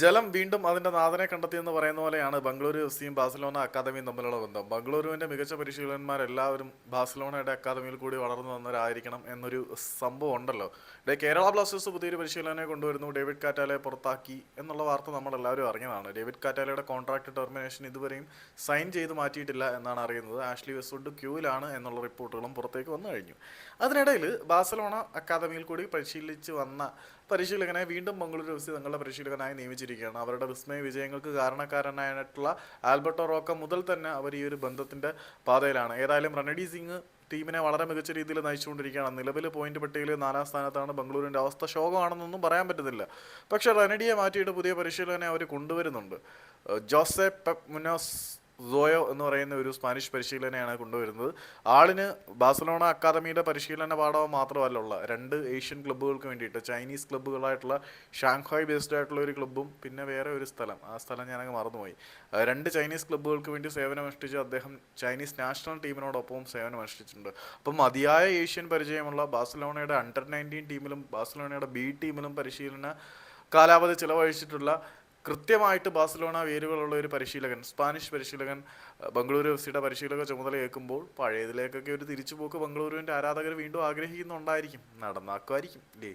ജലം വീണ്ടും അതിന്റെ നാഥനെ കണ്ടെത്തിയെന്ന് പറയുന്ന പോലെയാണ് ബംഗളൂരു എഫ്സിയും ബാഴ്സലോണ അക്കാദമിയും തമ്മിലുള്ള ബന്ധം. ബംഗളൂരുവിന്റെ മികച്ച പരിശീലകന്മാരെല്ലാവരും ബാഴ്സലോണയുടെ അക്കാദമിയിൽ കൂടി വളർന്നു വന്നവരായിരിക്കണം എന്നൊരു സംഭവം ഉണ്ടല്ലോ. കേരള ബ്ലാസ്റ്റേഴ്സ് പുതിയൊരു പരിശീലകനെ കൊണ്ടുവരുന്നു, ഡേവിഡ് കാറ്റാലയെ പുറത്താക്കി എന്നുള്ള വാർത്ത നമ്മൾ എല്ലാവരും അറിഞ്ഞതാണ്. ഡേവിഡ് കാറ്റാലയുടെ കോൺട്രാക്ട് ടെർമിനേഷൻ ഇതുവരെയും സൈൻ ചെയ്ത് മാറ്റിയിട്ടില്ല എന്നാണ് അറിയുന്നത്. ആഷ്ലി വെസ്റ്റ്വുഡ് ക്യൂവിലാണ് എന്നുള്ള റിപ്പോർട്ടുകളും പുറത്തേക്ക് വന്നു കഴിഞ്ഞു. അതിനിടയിൽ ബാഴ്സലോണ അക്കാദമിയിൽ കൂടി പരിശീലിച്ച് വന്ന പരിശീലകനെ വീണ്ടും ബംഗളൂരു എഫ് സി തങ്ങളുടെ പരിശീലകനായി നിയമിച്ചിരിക്കുകയാണ്. അവരുടെ വിസ്മയ വിജയങ്ങൾക്ക് കാരണക്കാരനായിട്ടുള്ള ആൽബർട്ടോ റോക്ക മുതൽ തന്നെ അവർ ഈ ഒരു ബന്ധത്തിന്റെ പാതയിലാണ്. ഏതായാലും റൺഡി സിംഗ് ടീമിനെ വളരെ മികച്ച രീതിയിൽ നയിച്ചുകൊണ്ടിരിക്കുകയാണ്. നിലവിൽ പോയിന്റ് പട്ടികയിൽ 4ാം സ്ഥാനത്താണ്. ബംഗളൂരിന്റെ അവസ്ഥ ശോകമാണെന്നൊന്നും പറയാൻ പറ്റുന്നില്ല. പക്ഷെ റനഡിയെ മാറ്റിയിട്ട് പുതിയ പരിശീലകനെ അവർ കൊണ്ടുവരുന്നുണ്ട്. ജോസെ പെപ് മുനോസ് സോയോ എന്ന് പറയുന്ന ഒരു സ്പാനിഷ് പരിശീലനയാണ് കൊണ്ടുവരുന്നത്. ആളിന് ബാഴ്സലോണ അക്കാദമിയുടെ പരിശീലന പാഠവും മാത്രമല്ല ഉള്ള 2 ഏഷ്യൻ ക്ലബ്ബുകൾക്ക് വേണ്ടിയിട്ട്, ചൈനീസ് ക്ലബ്ബുകളായിട്ടുള്ള ഷാങ്ഹായ് ബേസ്ഡ് ആയിട്ടുള്ള ഒരു ക്ലബ്ബും പിന്നെ വേറെ ഒരു സ്ഥലം, ആ സ്ഥലം ഞാനങ്ങ് മറന്നുപോയി, 2 ചൈനീസ് ക്ലബ്ബുകൾക്ക് വേണ്ടി സേവനമനുഷ്ഠിച്ച് അദ്ദേഹം ചൈനീസ് നാഷണൽ ടീമിനോടൊപ്പം സേവനമനുഷ്ഠിച്ചിട്ടുണ്ട്. അപ്പം മതിയായ ഏഷ്യൻ പരിചയമുള്ള ബാഴ്സലോണയുടെ അണ്ടർ 19 ടീമിലും ബാഴ്സലോണയുടെ ബി ടീമിലും പരിശീലന കാലാവധി ചിലവഴിച്ചിട്ടുള്ള കൃത്യമായിട്ട് ബാഴ്സലോണ വേരുകളുള്ള ഒരു പരിശീലകൻ, സ്പാനിഷ് പരിശീലകൻ ബംഗളൂരു എഫ് സിയുടെ പരിശീലക ചുമതല ഏൽക്കുമ്പോൾ പഴയതിലേക്കൊക്കെ ഒരു തിരിച്ചുപോക്ക് ബംഗളൂരുവിൻ്റെ ആരാധകർ വീണ്ടും ആഗ്രഹിക്കുന്നുണ്ടായിരിക്കും. നടന്നാക്കുമായിരിക്കും അല്ലേ?